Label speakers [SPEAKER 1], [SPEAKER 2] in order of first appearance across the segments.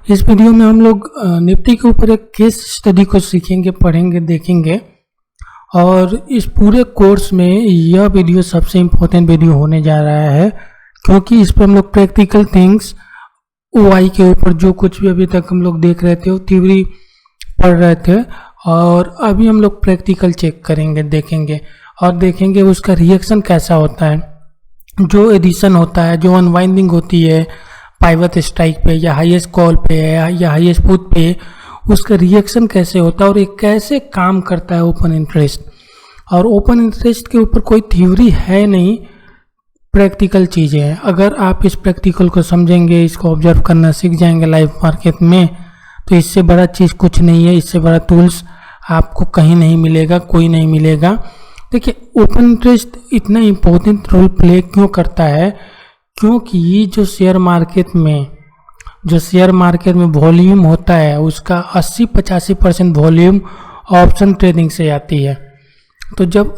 [SPEAKER 1] इस वीडियो में हम लोग निफ्टी के ऊपर एक केस स्टडी को सीखेंगे, पढ़ेंगे, देखेंगे। और इस पूरे कोर्स में यह वीडियो सबसे इम्पोर्टेंट वीडियो होने जा रहा है, क्योंकि इस पर हम लोग प्रैक्टिकल थिंग्स ओआई के ऊपर जो कुछ भी अभी तक हम लोग देख रहे थे वो थ्योरी पढ़ रहे थे, और अभी हम लोग प्रैक्टिकल चेक करेंगे, देखेंगे और देखेंगे उसका रिएक्शन कैसा होता है, जो एडिशन होता है, जो अनवाइंडिंग होती है पाइवट स्ट्राइक पे या हाईएस्ट कॉल पे या हाईएस्ट पुट पे, उसका रिएक्शन कैसे होता है और ये कैसे काम करता है ओपन इंटरेस्ट। और ओपन इंटरेस्ट के ऊपर कोई थ्योरी है नहीं, प्रैक्टिकल चीज़ें हैं। अगर आप इस प्रैक्टिकल को समझेंगे, इसको ऑब्जर्व करना सीख जाएंगे लाइव मार्केट में, तो इससे बड़ा चीज़ कुछ नहीं है, इससे बड़ा टूल्स आपको कहीं नहीं मिलेगा, कोई नहीं मिलेगा। देखिए, ओपन इंटरेस्ट इतना इम्पोर्टेंट रोल प्ले क्यों करता है, क्योंकि जो शेयर मार्केट में वॉल्यूम होता है उसका 80-85% वॉल्यूम ऑप्शन ट्रेडिंग से आती है। तो जब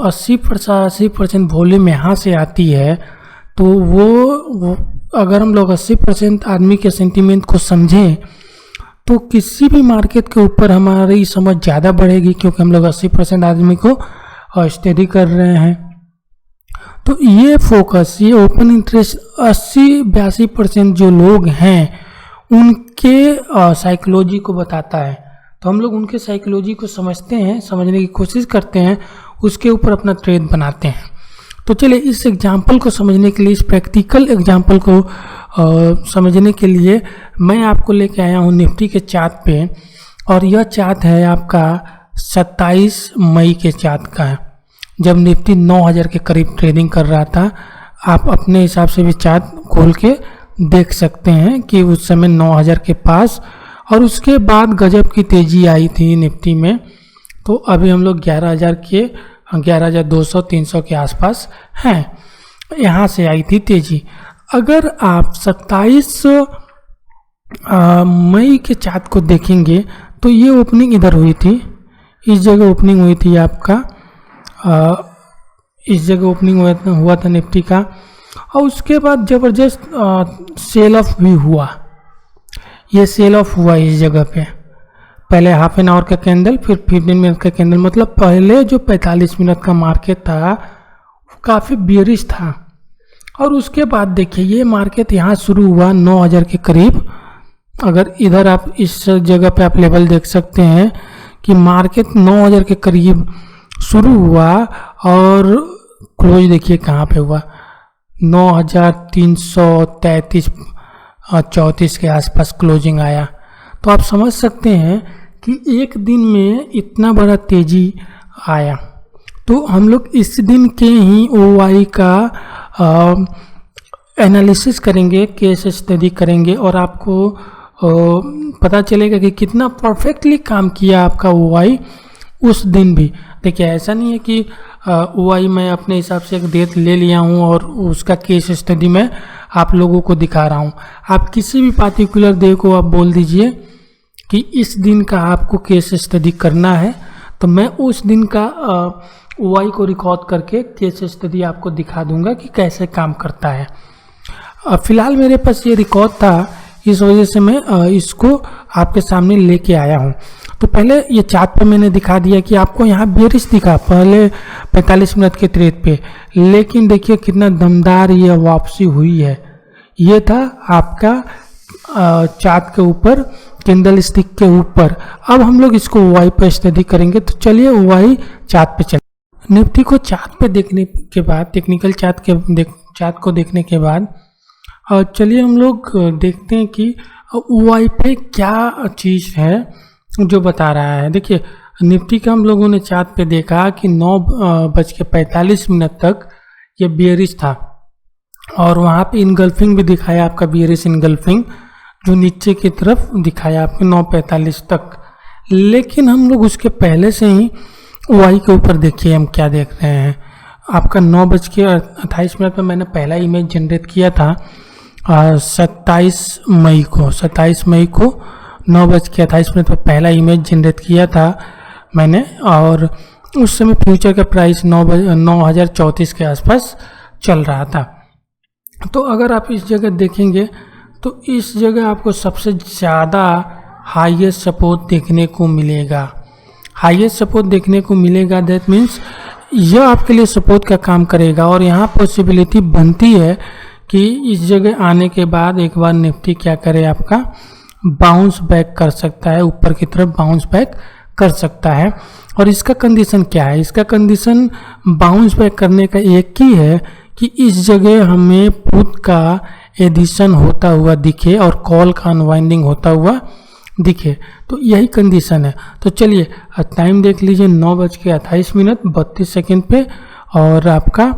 [SPEAKER 1] 80% वॉल्यूम यहाँ से आती है, तो वो अगर हम लोग 80% आदमी के सेंटीमेंट को समझें तो किसी भी मार्केट के ऊपर हमारी समझ ज़्यादा बढ़ेगी, क्योंकि हम लोग 80% आदमी को स्टडी कर रहे हैं। तो ये फोकस, ये ओपन इंटरेस्ट 80-82% जो लोग हैं उनके साइकोलॉजी को बताता है। तो हम लोग उनके साइकोलॉजी को समझते हैं, समझने की कोशिश करते हैं, उसके ऊपर अपना ट्रेड बनाते हैं। तो चलिए इस एग्जाम्पल को समझने के लिए, इस प्रैक्टिकल एग्जाम्पल को समझने के लिए मैं आपको लेके आया हूँ निफ्टी के चार्ट पे। और यह चार्ट है आपका 27 मई के चार्ट का है, जब निफ्टी 9000 के करीब ट्रेडिंग कर रहा था। आप अपने हिसाब से भी चार्ट खोल के देख सकते हैं कि उस समय 9000 के पास, और उसके बाद गजब की तेज़ी आई थी निफ्टी में। तो अभी हम लोग 11,200-300 के आसपास हैं, यहाँ से आई थी तेज़ी। अगर आप 27 मई के चार्ट को देखेंगे तो ये ओपनिंग इधर हुई थी, इस जगह ओपनिंग हुई थी आपका, इस जगह ओपनिंग हुआ था निफ्टी का। और उसके बाद ज़बरदस्त सेल ऑफ भी हुआ, ये सेल ऑफ हुआ इस जगह पे। पहले हाफ एन आवर का कैंडल, फिर 15 मिनट का कैंडल, मतलब पहले जो 45 मिनट का मार्केट था काफ़ी बेयरिश था। और उसके बाद देखिए ये मार्केट यहाँ शुरू हुआ 9000 के करीब। अगर इधर आप इस जगह पे आप लेवल देख सकते हैं कि मार्केट 9000 के करीब शुरू हुआ और क्लोज देखिए कहाँ पे हुआ, 9333-34 के आसपास क्लोजिंग आया। तो आप समझ सकते हैं कि एक दिन में इतना बड़ा तेजी आया। तो हम लोग इस दिन के ही ओआई का एनालिसिस करेंगे, केस स्टडी करेंगे, और आपको पता चलेगा कि कितना परफेक्टली काम किया आपका ओआई उस दिन भी। देखिए, ऐसा नहीं है कि ओआई मैं अपने हिसाब से एक डेट ले लिया हूँ और उसका केस स्टडी मैं आप लोगों को दिखा रहा हूँ। आप किसी भी पार्टिकुलर डे को आप बोल दीजिए कि इस दिन का आपको केस स्टडी करना है, तो मैं उस दिन का ओआई को रिकॉर्ड करके केस स्टडी आपको दिखा दूंगा कि कैसे काम करता है। फिलहाल मेरे पास ये रिकॉर्ड था, इस वजह से मैं इसको आपके सामने लेके आया हूँ। तो पहले ये चार्ट पे मैंने दिखा दिया कि आपको यहाँ बेरिश दिखा पहले 45 मिनट के ट्रेड पे, लेकिन देखिए कितना दमदार ये वापसी हुई है। ये था आपका चार्ट के ऊपर, कैंडल स्टिक के ऊपर। अब हम लोग इसको ओआई पे स्टडी करेंगे। तो चलिए ओआई चार्ट पे चलिए। निफ्टी को चार्ट पे देखने के बाद, टेक्निकल चार्ट को देखने के बाद चलिए हम लोग देखते हैं कि ओआई पे क्या चीज़ है जो बता रहा है। देखिए, निफ्टी का हम लोगों ने चार्ट पे देखा कि 9:45 तक ये बेयरिश था, और वहाँ पे इनगल्फिंग भी दिखाया आपका, बेयरिश इनगल्फिंग जो नीचे की तरफ दिखाया आपके 9:45 तक। लेकिन हम लोग उसके पहले से ही ओआई के ऊपर देखिए हम क्या देख रहे हैं। आपका 9:28 पे मैंने पहला इमेज जनरेट किया था 27 मई को 9:28 पर पहला इमेज जनरेट किया था मैंने, और उस समय फ्यूचर का प्राइस 9034 के आसपास चल रहा था। तो अगर आप इस जगह देखेंगे तो इस जगह आपको सबसे ज़्यादा हाईएस्ट सपोर्ट देखने को मिलेगा। हाईएस्ट सपोर्ट देखने को मिलेगा, दैट मीन्स यह आपके लिए सपोर्ट का काम करेगा। और यहाँ पॉसिबिलिटी बनती है कि इस जगह आने के बाद एक बार निफ्टी क्या करे, आपका बाउंस बैक कर सकता है, ऊपर की तरफ बाउंस बैक कर सकता है। और इसका कंडीशन क्या है? इसका कंडीशन बाउंस बैक करने का एक ही है कि इस जगह हमें पुट का एडिशन होता हुआ दिखे और कॉल का अनवाइंडिंग होता हुआ दिखे, तो यही कंडीशन है। तो चलिए टाइम देख लीजिए, 9:28 पे, और आपका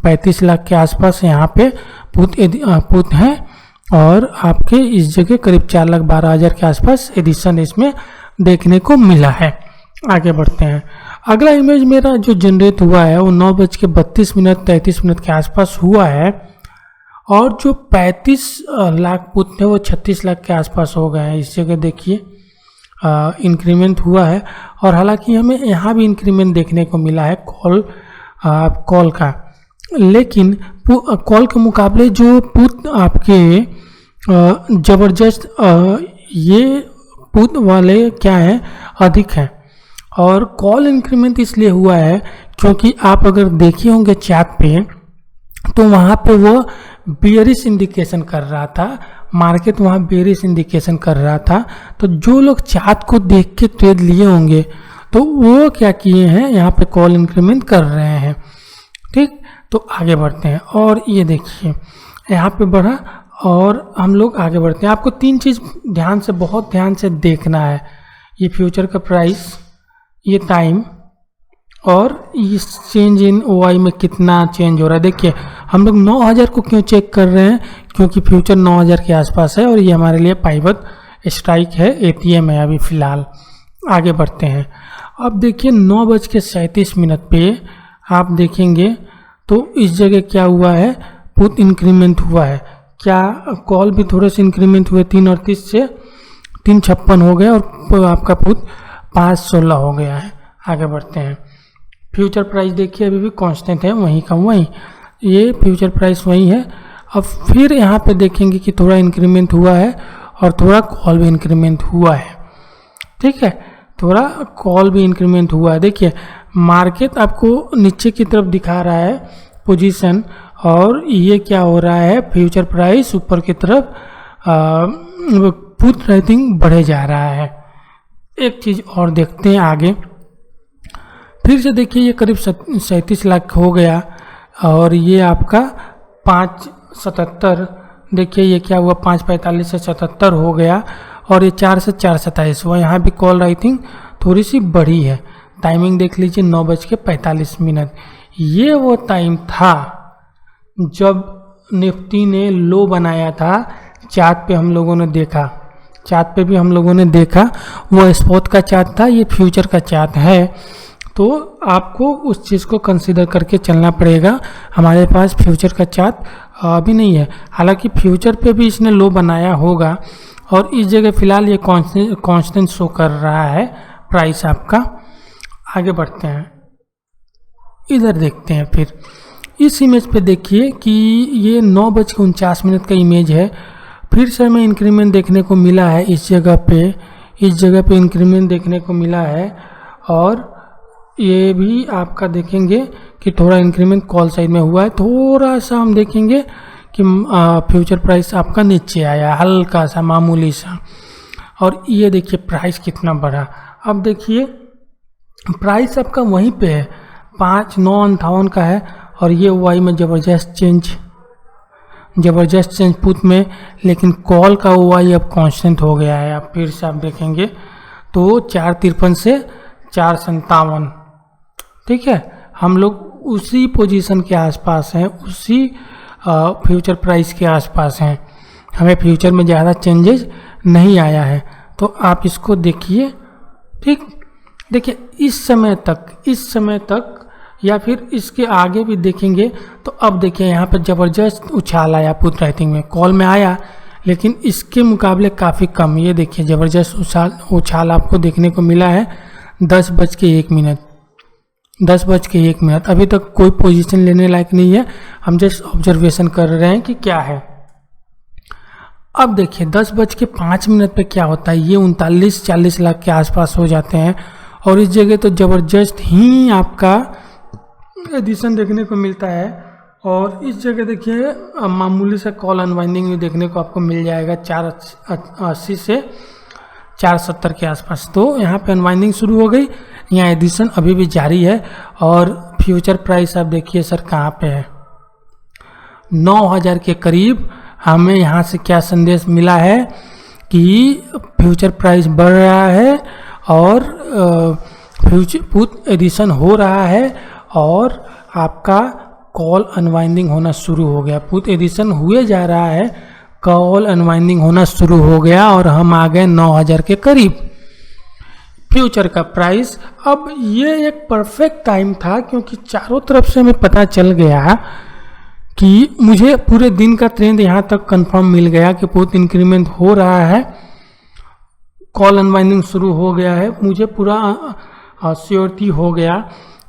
[SPEAKER 1] 35 लाख के आसपास यहाँ पे पुट है, और आपके इस जगह करीब 4,12,000 के आसपास एडिशन इसमें देखने को मिला है। आगे बढ़ते हैं। अगला इमेज मेरा जो जनरेट हुआ है वो 9:32 के आसपास हुआ है, और जो 35 लाख पुट थे वो 36 लाख के आसपास हो गए हैं। इस जगह देखिए इंक्रीमेंट हुआ है, और हालांकि हमें यहाँ भी इंक्रीमेंट देखने को मिला है कॉल का, लेकिन कॉल के मुकाबले जो पुट आपके ज़बरदस्त ये पुट वाले क्या हैं, अधिक हैं। और कॉल इंक्रीमेंट इसलिए हुआ है क्योंकि आप अगर देखे होंगे चार्ट पे, तो वहाँ पे वो बेयरिश इंडिकेशन कर रहा था, मार्केट वहाँ बेयरिश इंडिकेशन कर रहा था। तो जो लोग चार्ट को देख के ट्रेड लिए होंगे तो वो क्या किए हैं, यहाँ पे कॉल इंक्रीमेंट कर रहे हैं। ठीक, तो आगे बढ़ते हैं। और ये देखिए यहाँ पे बढ़ा, और हम लोग आगे बढ़ते हैं। आपको 3 चीज़ बहुत ध्यान से देखना है, ये फ्यूचर का प्राइस, ये टाइम, और इस चेंज इन ओआई में कितना चेंज हो रहा है। देखिए हम लोग 9,000 को क्यों चेक कर रहे हैं, क्योंकि फ्यूचर 9,000 के आसपास है, और ये हमारे लिए पाइवट स्ट्राइक है, एटीएम है अभी फ़िलहाल। आगे बढ़ते हैं। अब देखिए 9:37 पे आप देखेंगे तो इस जगह क्या हुआ है, पुट इंक्रीमेंट हुआ है। क्या कॉल भी थोड़े से इंक्रीमेंट हुए, 3:38 से 3:56 हो गया, और आपका पुट 5:16 हो गया है। आगे बढ़ते हैं। फ्यूचर प्राइस देखिए अभी भी कांस्टेंट है, वहीं का वहीं, ये फ्यूचर प्राइस वही है। अब फिर यहाँ पे देखेंगे कि थोड़ा इंक्रीमेंट हुआ है, और थोड़ा कॉल भी इंक्रीमेंट हुआ है। ठीक है, थोड़ा कॉल भी इंक्रीमेंट हुआ है। देखिए मार्केट आपको नीचे की तरफ दिखा रहा है पोजीशन, और ये क्या हो रहा है, फ्यूचर प्राइस ऊपर की तरफ पुट रेटिंग बढ़े जा रहा है। एक चीज़ और देखते हैं आगे, फिर से देखिए ये करीब 37 लाख हो गया, और ये आपका 5.77, देखिए ये क्या हुआ, 5.45 से 77 हो गया, और ये 4 से 4.27 हुआ। यहाँ भी कॉल राइटिंग थोड़ी सी बढ़ी है। टाइमिंग देख लीजिए 9:45। ये वो टाइम था जब निफ्टी ने लो बनाया था। चार्ट पे हम लोगों ने देखा, चार्ट पे भी हम लोगों ने देखा, वो स्पॉट का चार्ट था, ये फ्यूचर का चार्ट है। तो आपको उस चीज़ को कंसीडर करके चलना पड़ेगा। हमारे पास फ्यूचर का चार्ट अभी नहीं है, हालांकि फ्यूचर पे भी इसने लो बनाया होगा, और इस जगह फ़िलहाल ये कांस्टेंट शो कर रहा है प्राइस आपका। आगे बढ़ते हैं, इधर देखते हैं। फिर इस इमेज पे देखिए कि ये 9:49 का इमेज है। फिर से हमें इंक्रीमेंट देखने को मिला है इस जगह पे इंक्रीमेंट देखने को मिला है, और ये भी आपका देखेंगे कि थोड़ा इंक्रीमेंट कॉल साइड में हुआ है। थोड़ा सा हम देखेंगे कि फ्यूचर प्राइस आपका नीचे आया, हल्का सा, मामूली सा, और ये देखिए प्राइस कितना बढ़ा। अब देखिए प्राइस आपका वहीं पे है, 5,958 का है, और ये वाई में ज़बरदस्त चेंज पुट में, लेकिन कॉल का वाई अब कांस्टेंट हो गया है। अब फिर से आप देखेंगे तो 4.53 से 4.57। ठीक है, हम लोग उसी पोजीशन के आसपास हैं, उसी फ्यूचर प्राइस के आसपास हैं, हमें फ्यूचर में ज़्यादा चेंजेस नहीं आया है। तो आप इसको देखिए। ठीक, देखिए इस समय तक या फिर इसके आगे भी देखेंगे तो अब देखिए यहाँ पर ज़बरदस्त उछाल आया पुट राइटिंग में, कॉल में आया, लेकिन इसके मुकाबले काफ़ी कम। ये देखिए ज़बरदस्त उछाल आपको देखने को मिला है 10:01। अभी तक कोई पोजीशन लेने लायक नहीं है, हम जस्ट ऑब्जर्वेशन कर रहे हैं कि क्या है। अब देखिए 10:05 पे क्या होता है, ये 39-40 लाख के आसपास हो जाते हैं और इस जगह तो ज़बरदस्त ही आपका एडिशन देखने को मिलता है। और इस जगह देखिए मामूली सा कॉल अनवाइंडिंग भी देखने को आपको मिल जाएगा 480 से 470 के आसपास। तो यहाँ पे अनवाइंडिंग शुरू हो गई, यहाँ एडिशन अभी भी जारी है। और फ्यूचर प्राइस आप देखिए सर कहाँ पे है, 9000 के करीब। हमें यहाँ से क्या संदेश मिला है कि फ्यूचर प्राइस बढ़ रहा है और फ्यूचर पुट एडिशन हो रहा है और आपका कॉल अनवाइंडिंग होना शुरू हो गया। पुट एडिशन हुए जा रहा है, कॉल अनवाइंडिंग होना शुरू हो गया और हम आ गए 9000 के करीब फ्यूचर का प्राइस। अब ये एक परफेक्ट टाइम था क्योंकि चारों तरफ से हमें पता चल गया कि मुझे पूरे दिन का ट्रेंड यहाँ तक कंफर्म मिल गया कि पुट इंक्रीमेंट हो रहा है, कॉल अनवाइंडिंग शुरू हो गया है। मुझे पूरा श्योरिटी हो गया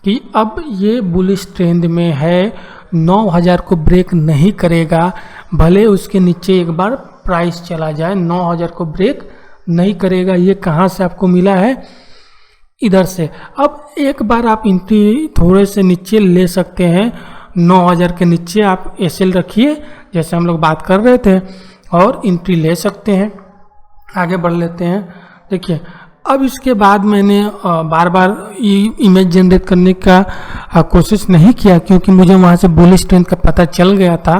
[SPEAKER 1] कि अब ये बुलिश ट्रेंड में है, 9000 को ब्रेक नहीं करेगा, भले उसके नीचे एक बार प्राइस चला जाए 9000 को ब्रेक नहीं करेगा। ये कहाँ से आपको मिला है, इधर से। अब एक बार आप एंट्री थोड़े से नीचे ले सकते हैं, 9000 के नीचे आप एसएल रखिए जैसे हम लोग बात कर रहे थे और एंट्री ले सकते हैं। आगे बढ़ लेते हैं। देखिए अब इसके बाद मैंने बार बार इमेज जनरेट करने का कोशिश नहीं किया क्योंकि मुझे वहाँ से बुलिश ट्रेंड का पता चल गया था,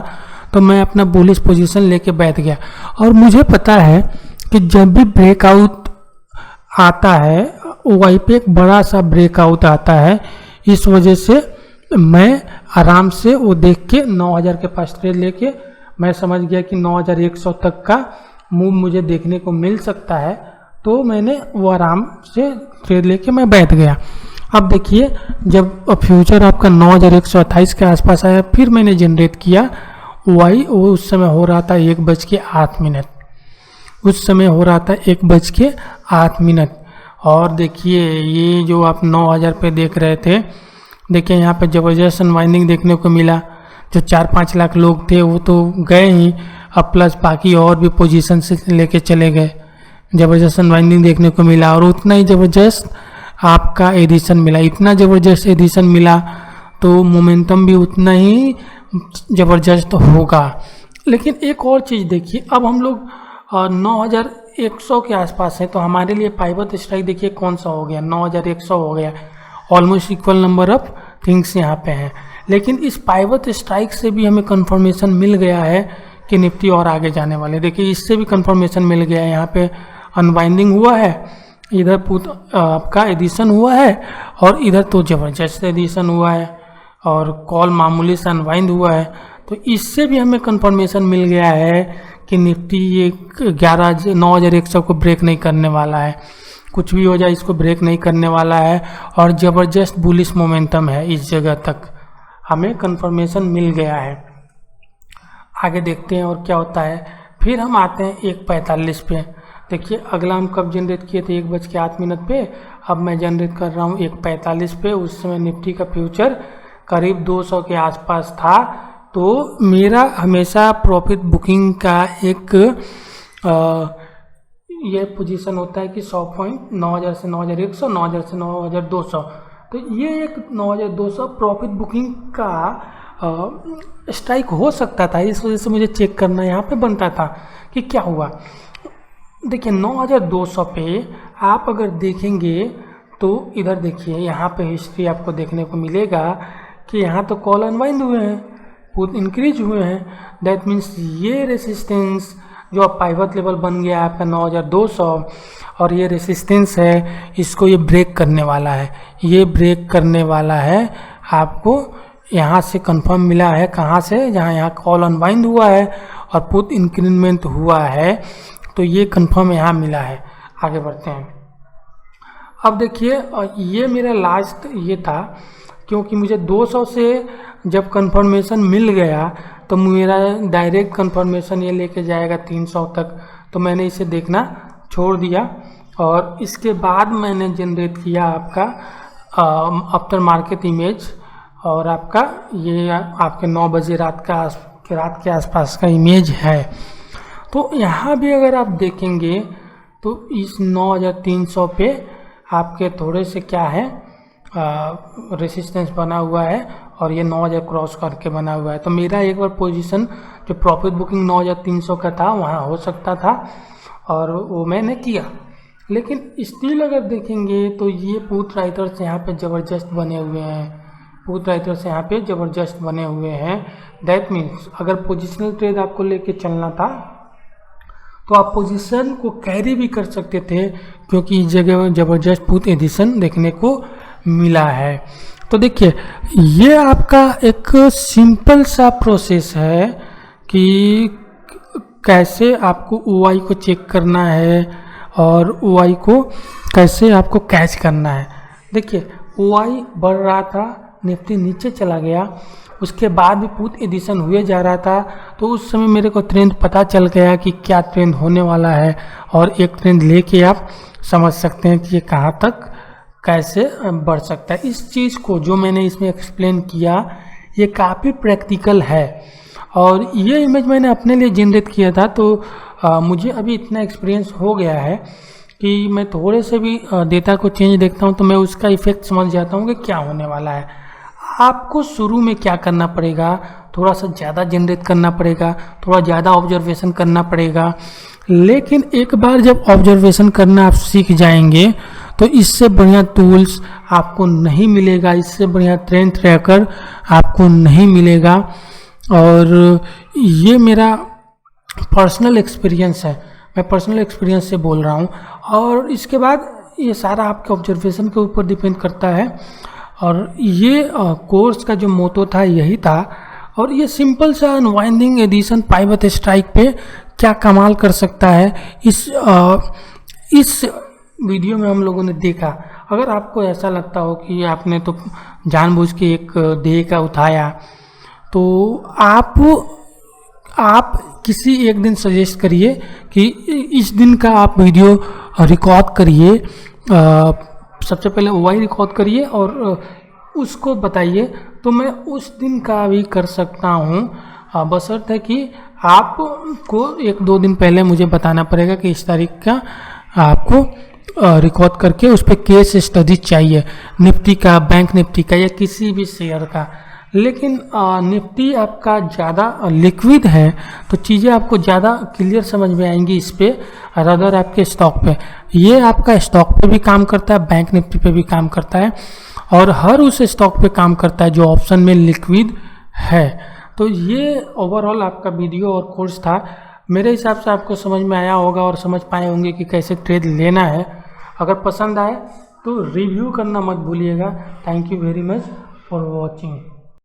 [SPEAKER 1] तो मैं अपना बुलिश पोजीशन लेके बैठ गया। और मुझे पता है कि जब भी ब्रेकआउट आता है वहीं पे एक बड़ा सा ब्रेकआउट आता है, इस वजह से मैं आराम से वो देख के 9000 के पास ट्रेड लेके मैं समझ गया कि 9100 तक का मूव मुझे देखने को मिल सकता है, तो मैंने वो आराम से ट्रेड लेके मैं बैठ गया। अब देखिए जब फ्यूचर आपका 9128 के आसपास आया, फिर मैंने जनरेट किया वाई, वो उस समय हो रहा था 1:08, उस समय हो रहा था 1:08। और देखिए ये जो आप 9000 पे देख रहे थे, देखिए यहाँ पे ज़बरदस्त अनवाइंडिंग देखने को मिला। जो 4-5 लाख लोग थे वो तो गए ही, अब प्लस बाकी और भी पोजीशन से लेके चले गए। ज़बरदस्त अनवाइंडिंग देखने को मिला और उतना ही ज़बरदस्त आपका एडिशन मिला। इतना ज़बरदस्त एडिशन मिला तो मोमेंटम भी उतना ही ज़बरदस्त होगा। लेकिन एक और चीज़ देखिए, अब हम लोग 9100 के आसपास है, तो हमारे लिए पाइवट स्ट्राइक देखिए कौन सा हो गया, 9100 हो गया। Almost equal number of things यहाँ पे हैं। लेकिन इस पाइवट स्ट्राइक से भी हमें कंफर्मेशन मिल गया है कि निफ्टी और आगे जाने वाले। देखिए इससे भी कंफर्मेशन मिल गया है, यहाँ पे अनवाइंडिंग हुआ है, इधर पुट आपका एडिशन हुआ है और इधर तो ज़बरदस्त एडिशन हुआ है और कॉल मामूली से अनवाइंड हुआ है। तो इससे भी हमें कंफर्मेशन मिल गया है कि निफ्टी ये 9100 को ब्रेक नहीं करने वाला है, कुछ भी हो जाए इसको ब्रेक नहीं करने वाला है और ज़बरदस्त बुलिश मोमेंटम है। इस जगह तक हमें कंफर्मेशन मिल गया है। आगे देखते हैं और क्या होता है। फिर हम आते हैं 1:45 पे। देखिए अगला हम कब जनरेट किए थे, 1:08 पे। अब मैं जनरेट कर रहा हूँ 1:45 पे। उस समय निफ्टी का फ्यूचर करीब 200 के आसपास था। तो मेरा हमेशा प्रॉफिट बुकिंग का एक ये पोजीशन होता है कि 100 पॉइंट, 9000 से 9100, 9000 से 9200। तो ये एक 9200 प्रॉफिट बुकिंग का स्ट्राइक हो सकता था। इस वजह से मुझे चेक करना यहाँ पे बनता था कि क्या हुआ। देखिए 9200 पे आप अगर देखेंगे तो इधर देखिए यहाँ पे हिस्ट्री आपको देखने को मिलेगा कि यहाँ तो कॉल अनवाइंड हुए हैं, पुट इंक्रीज हुए हैं। दैट मीन्स ये रेसिस्टेंस जो अब पाइवट लेवल बन गया है आपका 9200 और ये रेसिस्टेंस है, इसको ये ब्रेक करने वाला है। ये ब्रेक करने वाला है, आपको यहाँ से कंफर्म मिला है। कहाँ से, जहाँ यहाँ कॉल अनवाइंड हुआ है और पुट इंक्रीमेंट हुआ है, तो ये कंफर्म यहाँ मिला है। आगे बढ़ते हैं। अब देखिए ये मेरा लास्ट ये था, क्योंकि मुझे 200 से जब कंफर्मेशन मिल गया तो मेरा डायरेक्ट कंफर्मेशन ये लेके जाएगा 300 तक, तो मैंने इसे देखना छोड़ दिया। और इसके बाद मैंने जनरेट किया आपका आफ्टर मार्केट इमेज, और आपका ये आपके 9 बजे रात के आसपास का इमेज है। तो यहाँ भी अगर आप देखेंगे तो इस 9300 पे आपके थोड़े से क्या है रेसिस्टेंस बना हुआ है और ये 9000 क्रॉस करके बना हुआ है। तो मेरा एक बार पोजीशन जो प्रॉफिट बुकिंग 9300 का था वहाँ हो सकता था और वो मैंने किया, लेकिन स्टिल अगर देखेंगे तो ये पुट राइटर्स यहाँ पे ज़बरदस्त बने हुए हैं, पुट राइटर्स यहाँ पे ज़बरदस्त बने हुए हैं। दैट मीन्स अगर पोजिशनल ट्रेड आपको लेके चलना था तो आप पोजीशन को कैरी भी कर सकते थे, क्योंकि इस जगह ज़बरदस्त पुट एडिशन देखने को मिला है। तो देखिए ये आपका एक सिंपल सा प्रोसेस है कि कैसे आपको OI को चेक करना है और OI को कैसे आपको कैच करना है। देखिए OI बढ़ रहा था, निफ्टी नीचे चला गया, उसके बाद भी पुट एडिशन हुए जा रहा था, तो उस समय मेरे को ट्रेंड पता चल गया कि क्या ट्रेंड होने वाला है और एक ट्रेंड लेके आप समझ सकते हैं कि ये कहाँ तक कैसे बढ़ सकता है। इस चीज़ को जो मैंने इसमें एक्सप्लेन किया ये काफ़ी प्रैक्टिकल है और ये इमेज मैंने अपने लिए जनरेट किया था। तो मुझे अभी इतना एक्सपीरियंस हो गया है कि मैं थोड़े से भी डेटा को चेंज देखता हूँ तो मैं उसका इफेक्ट समझ जाता हूँ कि क्या होने वाला है। आपको शुरू में क्या करना पड़ेगा, थोड़ा सा ज़्यादा जनरेट करना पड़ेगा, थोड़ा ज़्यादा ऑब्जर्वेशन करना पड़ेगा, लेकिन एक बार जब ऑब्जर्वेशन करना आप सीख जाएंगे तो इससे बढ़िया टूल्स आपको नहीं मिलेगा, इससे बढ़िया ट्रेंड ट्रैकर आपको नहीं मिलेगा। और ये मेरा पर्सनल एक्सपीरियंस है, मैं पर्सनल एक्सपीरियंस से बोल रहा हूँ। और इसके बाद ये सारा आपके ऑब्जर्वेशन के ऊपर डिपेंड करता है। और ये कोर्स का जो मोटो था यही था। और ये सिंपल सा अनवाइंडिंग एडिशन पाइवट स्ट्राइक पे क्या कमाल कर सकता है इस वीडियो में हम लोगों ने देखा। अगर आपको ऐसा लगता हो कि आपने तो जानबूझ के एक डे का उठाया, तो आप किसी एक दिन सजेस्ट करिए कि इस दिन का आप वीडियो रिकॉर्ड करिए, सबसे पहले OI रिकॉर्ड करिए और उसको बताइए, तो मैं उस दिन का भी कर सकता हूँ। बशर्ते कि आपको 1-2 दिन पहले मुझे बताना पड़ेगा कि इस तारीख का आपको रिकॉर्ड करके उस पर केस स्टडी चाहिए, निफ्टी का, बैंक निफ्टी का या किसी भी शेयर का। लेकिन निफ्टी आपका ज़्यादा लिक्विड है तो चीज़ें आपको ज़्यादा क्लियर समझ में आएंगी इस पे अदर आपके स्टॉक पे। ये आपका स्टॉक पे भी काम करता है, बैंक निफ्टी पे भी काम करता है और हर उस स्टॉक पे काम करता है जो ऑप्शन में लिक्विड है। तो ये ओवरऑल आपका वीडियो और कोर्स था। मेरे हिसाब से आपको समझ में आया होगा और समझ पाए होंगे कि कैसे ट्रेड लेना है। अगर पसंद आए तो रिव्यू करना मत भूलिएगा। Thank you very much for watching.